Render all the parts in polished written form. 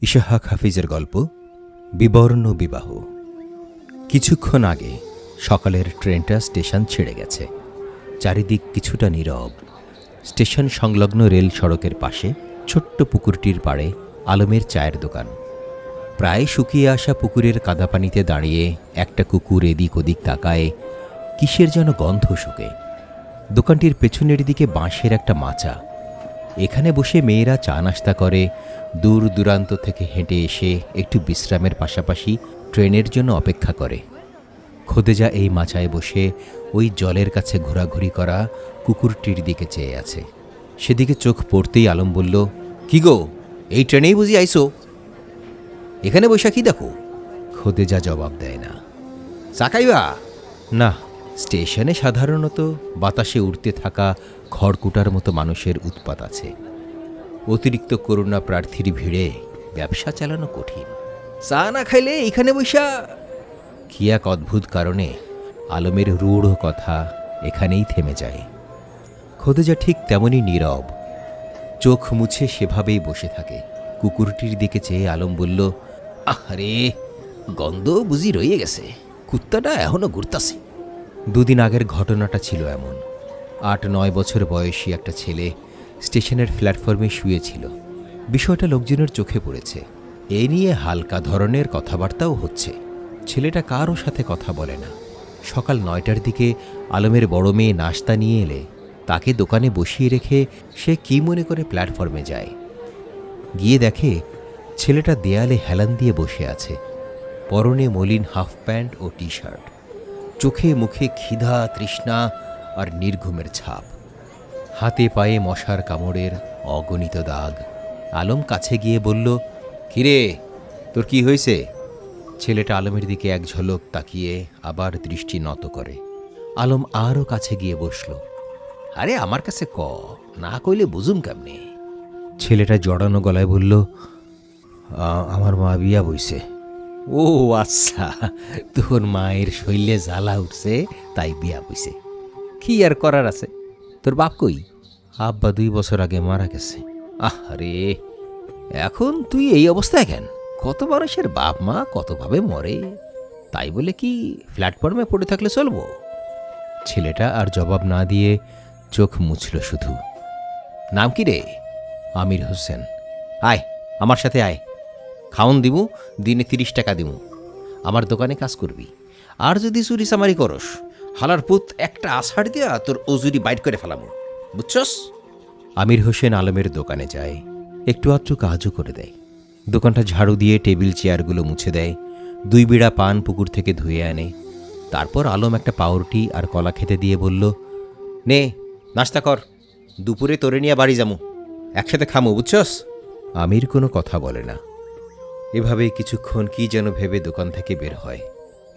ইশাহাক হাফিজের গল্প বিবর্ণ বিবাহ। কিছুক্ষণ আগে সকালের ট্রেনটা স্টেশন ছেড়ে গেছে। চারিদিক কিছুটা নীরব। স্টেশন সংলগ্ন রেল সড়কের পাশে ছোট্ট পুকুরটির পাড়ে আলমের চায়ের দোকান। প্রায় শুকিয়ে আসা পুকুরের কাদাপানিতে দাঁড়িয়ে একটা কুকুর এদিক ওদিক তাকায়, কিসের যেন গন্ধ শুকে। দোকানটির পেছনের দিকে বাঁশের একটা মাচা। এখানে বসে মেয়েরা চা নাস্তা করে, দূর দূরান্ত থেকে হেঁটে এসে একটু বিশ্রামের পাশাপাশি ট্রেনের জন্য অপেক্ষা করে। খোদেজা এই মাচায় বসে ওই জলের কাছে ঘোরাঘুরি করা কুকুরটির দিকে চেয়ে আছে। সেদিকে চোখ পড়তেই আলম বলল, কি গো, এই ট্রেনেই বুঝি আইসো? এখানে বৈশা কি দেখো? খোদেজা জবাব দেয় না। চাকাইবা না, স্টেশনে সাধারণত বাতাসে উড়তে থাকা খড়কুটার মতো মানুষের উৎপাত আছে। অতিরিক্ত করুণা প্রার্থীর ভিড়ে ব্যবসা চালানো কঠিন। চা না খাইলে এখানে বৈশা। কি এক অদ্ভুত কারণে আলমের রূঢ় কথা এখানেই থেমে যায়। খোদেজা ঠিক তেমনই নীরব, চোখ মুছে সেভাবেই বসে থাকে। কুকুরটির দিকে চেয়ে আলম বলল, আরে গন্ধ বুঝি রয়ে গেছে, কুত্তাটা এখনো ঘুরতাছে। দুদিন আগের ঘটনাটা ছিল এমন। ৮-৯ বছর বয়সী একটা ছেলে স্টেশনের প্ল্যাটফর্মে শুয়েছিল। বিষয়টা লোকজনের চোখে পড়েছে। এ নিয়ে হালকা ধরনের কথাবার্তাও হচ্ছে। ছেলেটা কারও সাথে কথা বলে না। সকাল ৯টার দিকে আলমের বড় মেয়ে নাশতা নিয়ে এলে তাকে দোকানে বসিয়ে রেখে সে কি মনে করে প্ল্যাটফর্মে যায়। গিয়ে দেখে ছেলেটা দেয়ালে হেলান দিয়ে বসে আছে, পরনে মলিন হাফ প্যান্ট ও টি শার্ট, চোখে মুখে ক্ষিধা, তৃষ্ণা আর নির্ঘুমের ছাপ, হাতে পায়ে মশার কামড়ের অগণিত দাগ। আলম কাছে গিয়ে বলল, কিরে, তোর কি হয়েছে? ছেলেটা আলমের দিকে এক ঝলক তাকিয়ে আবার দৃষ্টি নত করে। আলম আরও কাছে গিয়ে বসল। আরে আমার কাছে ক, না কইলে বুঝুম কেমনে? ছেলেটা জড়ানো গলায় বলল, আমার মা বিয়া বইছে। ও আচ্ছা, তোর মায়ের শৈলে জ্বালা উঠছে তাই বিয়া বইছে। কি আর করার আছে? তোর বাপ কই? আব্বা 2 বছর আগে মারা গেছে। আরে এখন তুই এই অবস্থায় কেন? কত মানুষের বাপ মা কতভাবে মরে, তাই বলে কি প্ল্যাটফর্মে পড়ে থাকলে চলবো? ছেলেটা আর জবাব না দিয়ে চোখ মুছল শুধু। নাম কি রে? আমির হোসেন। আয় আমার সাথে আয়, খাওন দিমু, দিনে 30 টাকা দিমু। আমার দোকানে কাজ করবি। আর যদি চুরি চামারি করস, হালার পুত একটা আষাঢ় দিয়া তোর অজুরি বাইট করে ফেলামু, বুঝছস? আমির হোসেন আলমের দোকানে যায়, একটু আধটু কাজও করে দেয়। দোকানটা ঝাড়ু দিয়ে টেবিল চেয়ারগুলো মুছে দেয়, 2 বিড়া পান পুকুর থেকে ধুয়ে আনে। তারপর আলম একটা পাউরুটি আর কলা খেতে দিয়ে বলল, নে নাস্তা কর, দুপুরে তোরে নিয়ে বাড়ি যামু, একসাথে খামু, বুঝছস? আমির কোনো কথা বলে না। এভাবে কিছুক্ষণ কি যেন ভেবে দোকান থেকে বের হয়।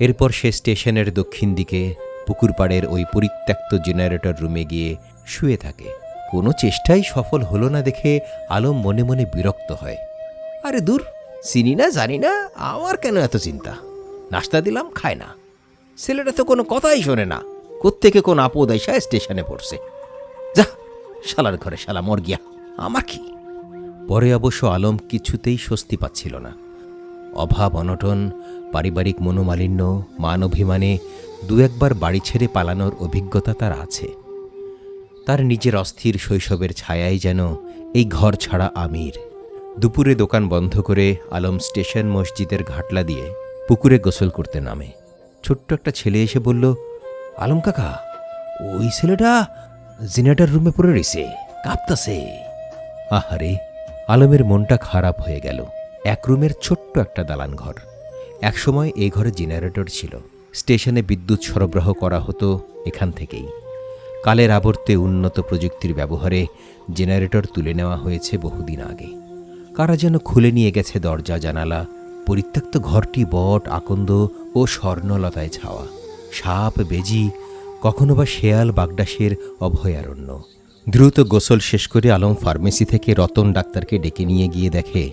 এরপর সে স্টেশনের দক্ষিণ দিকে পুকুর পাড়ের ওই পরিত্যক্ত জেনারেটর রুমে গিয়ে শুয়ে থাকে। কোনো চেষ্টাই সফল হলো না দেখে আলম মনে মনে বিরক্ত হয়। আরে দূর, চিনি না জানি না, আমার কেন এত চিন্তা? নাস্তা দিলাম, খায় না। ছেলেটা তো কোনো কথাই শোনে না। কোত্থেকে কোন আপদ আইসা স্টেশনে পড়ছে। যা, শালার ঘরে শালা মর গিয়া, আমার কি? পরে অবশ্য আলম কিছুতেই স্বস্তি পাচ্ছিল না। অভাব, অনটন, পারিবারিক মনোমালিন্য, মান অভিমানে 2-1বার বাড়ি ছেড়ে পালানোর অভিজ্ঞতা তার আছে। তার নিজের অস্থির শৈশবের ছায়াই যেন এই ঘর ছাড়া আমির। দুপুরে দোকান বন্ধ করে আলম স্টেশন মসজিদের ঘাটলা দিয়ে পুকুরে গোসল করতে নামে। ছোট্ট একটা ছেলে এসে বলল, আলম কাকা, ওই ছেলেটা জেনারেটর রুমে পড়ে রয়েছে, কাঁপতাছে। আহারে, আলমের মনটা খারাপ হয়ে গেল। 1 রুমের ছোট্ট একটা দালান ঘর। একসময় এই ঘরে জেনারেটর ছিল। স্টেশনে বিদ্যুৎ সরবরাহ করা হতো এখান থেকেই। কালের আবর্তে উন্নত প্রযুক্তির ব্যবহারে জেনারেটর তুলে নেওয়া হয়েছে বহুদিন আগে। কারা যেন খুলে নিয়ে গেছে দরজা জানালা। পরিত্যক্ত ঘরটি বট, আকন্দ ও স্বর্ণলতায় ছাওয়া। সাপ, বেজি, কখনো বা শেয়াল বাগডাসের অভয়ারণ্য। দ্রুত গোসল শেষ করে আলম ফার্মেসি থেকে রতন ডাক্তারকে ডেকে নিয়ে গিয়ে দেখে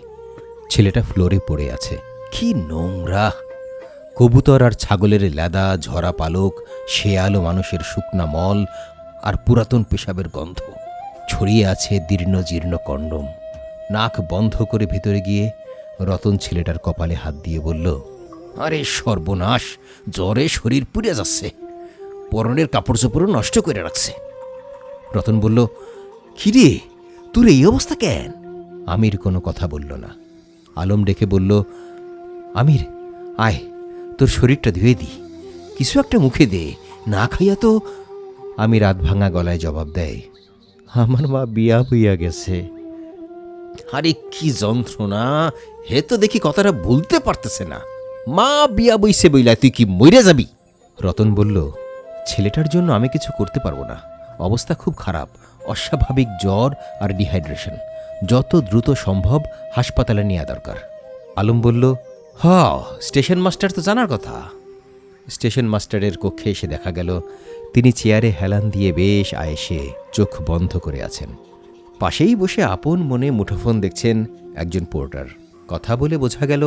ছেলেটা ফ্লোরে পড়ে আছে। কি নোংরা! কবুতর আর ছাগলের লেদা, ঝরা পালক, শেয়াল ও মানুষের শুকনা মল আর পুরাতন পেশাবের গন্ধ। ছড়িয়ে আছে দীর্ণ জীর্ণ কন্ডম। নাক বন্ধ করে ভেতরে গিয়ে রতন ছেলেটার কপালে হাত দিয়ে বলল, আরে সর্বনাশ, জ্বরে শরীর পুড়ে যাচ্ছে, পরনের কাপড় চোপড়ও নষ্ট করে রাখছে। রতন বলল, কিরে তোর এই অবস্থা কেন? আমির কোনো কথা বলল না। আলম ডেকে বলল, আমির আয়, তোর শরীরটা ধুয়ে দি, কিছু একটা মুখে দে, না খাইয়া তো। আমির রাত ভাঙা গলায় জবাব দেয়, আমার মা বিয়া বইয়া গেছে। আরে কি যন্ত্রণা, হে তো দেখি কথাটা বলতে পারতেছে না। মা বিয়া বইছে বইলা তুই কি মইরা যাবি? রতন বলল, ছেলেটার জন্য আমি কিছু করতে পারবো না, অবস্থা খুব খারাপ, অস্বাভাবিক জ্বর আর ডিহাইড্রেশন, যত দ্রুত সম্ভব হাসপাতালে নেওয়া দরকার। আলম বলল, স্টেশন মাস্টার তো জানার কথা। স্টেশন মাস্টারের কক্ষে এসে দেখা গেল তিনি চেয়ারে হেলান দিয়ে বেশ আয়েসে চোখ বন্ধ করে আছেন। পাশেই বসে আপন মনে মুঠোফোন দেখছেন একজন পোর্টার। কথা বলে বোঝা গেল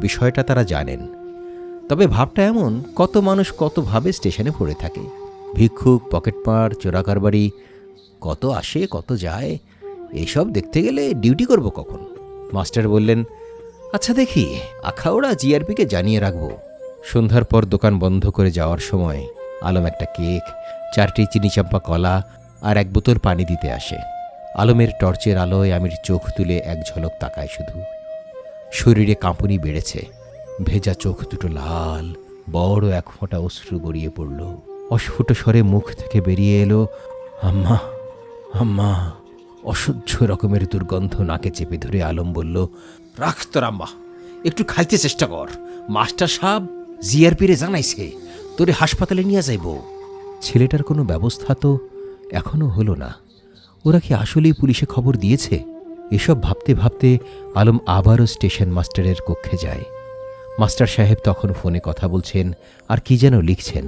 বিষয়টা তারা জানেন, তবে ভাবটা এমন, কত মানুষ কতভাবে স্টেশনে পড়ে থাকে, ভিক্ষুক, পকেটমার, চোরাকারবারি, কত আসে কত যায়, এইসব দেখতে গেলে ডিউটি করব কখন? মাস্টার বললেন, আচ্ছা দেখি, আখাউড়া জিআরপিকে জানিয়ে রাখব। সন্ধ্যার পর দোকান বন্ধ করে যাওয়ার সময় আলম একটা কেক, 4টি চিনিচাম্পা কলা আর 1 বোতল পানি দিতে আসে। আলমের টর্চের আলোয় আমির চোখ তুলে এক ঝলক তাকায় শুধু। শরীরে কাঁপুনি বেড়েছে, ভেজা চোখ দুটো লাল, বড় 1 ফোঁটা অশ্রু গড়িয়ে পড়ল। অস্ফুট স্বরে মুখ থেকে বেরিয়ে এলো, আম্মা আম্মা। অসহ্য রকমের দুর্গন্ধ নাকে চেপে ধরে আলম বলল, রাখ তোর আম্মা, একটু খাইতে চেষ্টা কর, মাস্টার সাহেব জিআরপিরে জানাইছে তোরে হাসপাতালে নিয়ে যাইব। ছেলেটার কোনো ব্যবস্থা তো এখনো হলো না, ওরা কি আসলেই পুলিশে খবর দিয়েছে? এসব ভাবতে ভাবতে আলম আবারও স্টেশন মাস্টারের কক্ষে যায়। মাস্টার সাহেব তখন ফোনে কথা বলছেন আর কি যেন লিখছেন।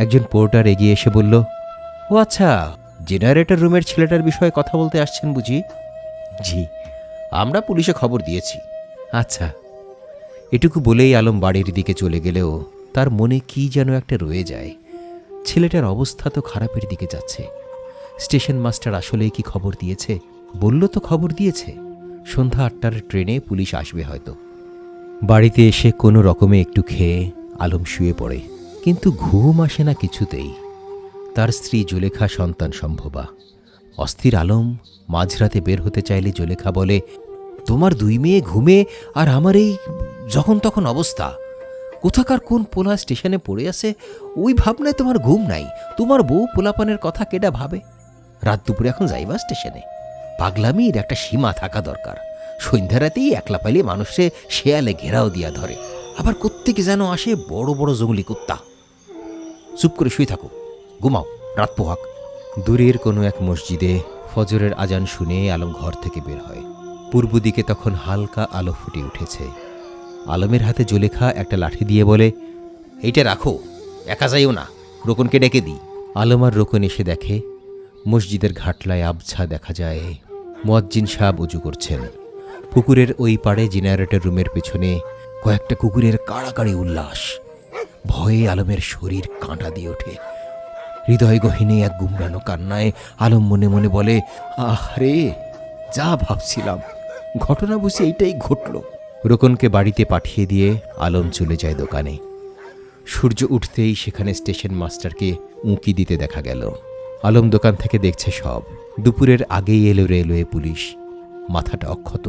একজন পোর্টার এগিয়ে এসে বলল, ও আচ্ছা, জেনারেটর রুমের ছেলেটার বিষয়ে কথা বলতে আসছেন বুঝি? জি, আমরা পুলিশে খবর দিয়েছি। আচ্ছা। এটুকু বলেই আলম বাড়ির দিকে চলে গেলেও তার মনে কি যেন একটা রয়ে যায়। ছেলেটার অবস্থা তো খারাপের দিকে যাচ্ছে। স্টেশন মাস্টার আসলেই কি খবর দিয়েছে? বলল তো খবর দিয়েছে, সন্ধ্যা 8টার ট্রেনে পুলিশ আসবে হয়তো। বাড়িতে এসে কোনো রকমে একটু খেয়ে আলম শুয়ে পড়ে, কিন্তু ঘুম আসে না কিছুতেই। তার স্ত্রী জুলেখা সন্তান সম্ভবা। অস্থির আলম মাঝরাতে বের হতে চাইলে জুলেখা বলে, তোমার 2 মেয়ে ঘুমে আর আমার এই যখন তখন অবস্থা, কোথাকার কোন পোলা স্টেশনে পড়ে আছে ওই ভাবনায় তোমার ঘুম নাই। তোমার বউ পোলাপানের কথা কেডা ভাবে? রাত দুপুরে এখন যাইবা স্টেশনে? পাগলামির একটা সীমা থাকা দরকার। সন্ধ্যা রাতেই একলা পাইলে মানুষে শেয়ালে ঘেরাও দিয়া ধরে, আবার কোত্থেকে যেন আসে বড় বড় জঙ্গলি কুত্তা। চুপ করে শুয়ে থাকো, ঘুমাও, রাত পোহাক। দূরের কোনো এক মসজিদে ফজরের আজান শুনে আলম ঘর থেকে বের হয়। পূর্ব দিকে তখন হালকা আলো ফুটে উঠেছে। আলমের হাতে জুলেখা একটা লাঠি দিয়ে বলে, এইটা রাখো, একা যাইও না, রোকনকে ডেকে দিই। আলম আর রোকন এসে দেখে মসজিদের ঘাটলায় আবছা দেখা যায় মুয়াজ্জিন সাহেব উজু করছেন। পুকুরের ওই পাড়ে জেনারেটর রুমের পেছনে কয়েকটা কুকুরের কাড়াকাড়ি উল্লাস। ভয়ে আলমের শরীর কাঁটা দিয়ে ওঠে। হৃদয় গহীনে এক গুমরানো কান্নায় আলম মনে মনে বলে, আরে যা ভাবছিলাম, ঘটনা বুঝি এইটাই ঘটল। রোকনকে বাড়িতে পাঠিয়ে দিয়ে আলম চলে যায় দোকানে। সূর্য উঠতেই সেখানে স্টেশন মাস্টারকে উঁকি দিতে দেখা গেল। আলম দোকান থেকে দেখছে সব। দুপুরের আগেই এলো রেলওয়ে পুলিশ। মাথাটা অক্ষত,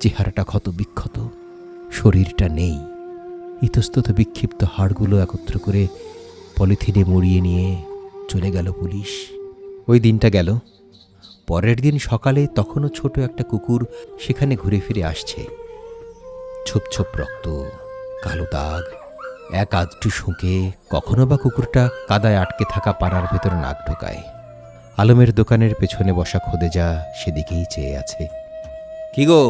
চেহারাটা ক্ষত বিক্ষত, শরীরটা নেই। ইতস্তত বিক্ষিপ্ত হাড়গুলো একত্র করে পলিথিনে মুড়িয়ে নিয়ে চলে গেল পুলিশ। ওই দিনটা গেল। পরের দিন সকালে তখনও ছোট একটা কুকুর সেখানে ঘুরে ফিরে আসছে। ছোপ ছোপ রক্ত, কালো দাগ, এক আধটু শুঁকে কখনো বা কুকুরটা কাদায় আটকে থাকা পাড়ার ভেতর নাক ঢোকায়। আলমের দোকানের পেছনে বসা খোদেজা সেদিকেই চেয়ে আছে। কি গো,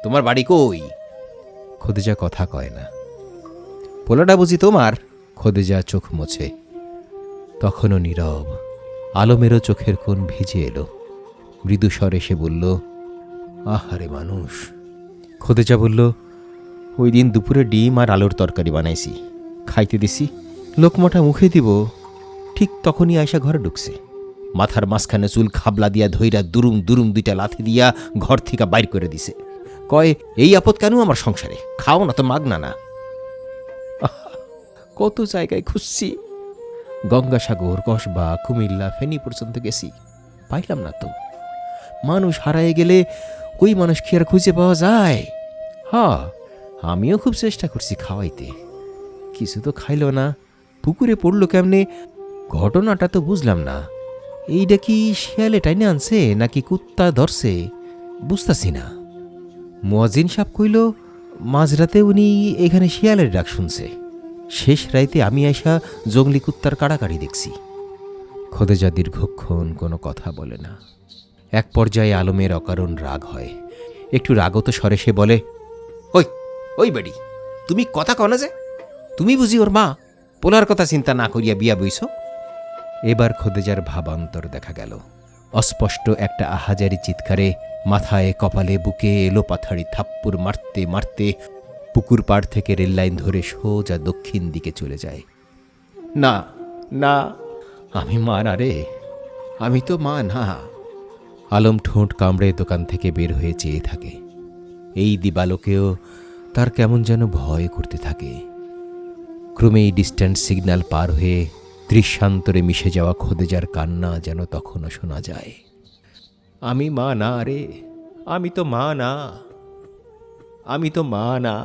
তোমার বাড়ি কই? খোদেজা কথা কয় না। পোলাটা বুঝি তোমার? খোদেজা চোখ মোছে। তখনও নীরব। আলমেরও চোখের কোণ ভিজে এলো। মৃদু স্বরে সে বলল, আহারে মানুষ। খোদেজা বলল, ওই দিন দুপুরে ডিম আর আলুর তরকারি বানাইছি, খাইতে দিছি। লোকমোটা মুখে দিব, ঠিক তখনই আয়সা ঘরে ঢুকছে। মাথার মাঝখানে চুল খাবলা দিয়া ধইরা দুরুম দুরুম 2টা লাথি দিয়া ঘর থেকে বাইর করে দিছে। কয়, এই আপদ কেন আমার সংসারে, খাও না তো মাগনা না। কত জায়গায় খুঁজছি, গঙ্গাসাগর, কসবা, কুমিল্লা, ফেনী পর্যন্ত গেছি, পাইলাম না তো। মানুষ হারায়ে গেলে ওই মানুষ কি আর খুঁজে পাওয়া যায়? হ্যাঁ, আমিও খুব চেষ্টা করছি খাওয়াইতে, কিছু তো খাইল না। পুকুরে পড়লো কেমনে, ঘটনাটা তো বুঝলাম না। এইটা কি শিয়ালে টাইনে আনছে নাকি কুত্তা ধরছে, বুঝতাছি না। মুয়াজ্জিন সাহেব কইল মাঝরাতে উনি এখানে শিয়ালের ডাক শুনছে। শেষ রাইতে আমি আইসা জঙ্গলি কুত্তার কাড়াকাড়ি দেখছি। খোদেজা দীর্ঘক্ষণ কোনো কথা বলে না। এক পর্যায়ে আলমের অকারণ রাগ হয়। একটু রাগত স্বরে সে বলে, ওই ওই বেডি, তুমি কথা কও না যে? তুমি বুঝি ওর মা, পোলার কথা চিন্তা না করিয়া বিয়া বইছ? এবার খোদেজার ভাবান্তর দেখা গেল। অস্পষ্ট একটা আহাজারি চিৎকারে মাথায়, কপালে, বুকে এলো পাথাড়ি থাপ্পুর মারতে মারতে পুকুর পাড় থেকে রেললাইন ধরে সোজা দক্ষিণ দিকে চলে যায়। না না, আমি মা না রে, আমি তো মা না। আলম ঠোঁট কামড়ে দোকান থেকে বের হয়ে চেয়ে থাকে। এই দিবালোকেও তার কেমন যেন ভয় করতে থাকে। ক্রমেই ডিস্ট্যান্স সিগন্যাল পার হয়ে দৃশ্যান্তরে মিশে যাওয়া খোদেজার কান্না যেন তখনও শোনা যায়। আমি মা না রে, আমি তো মা না, আমি তো মা না।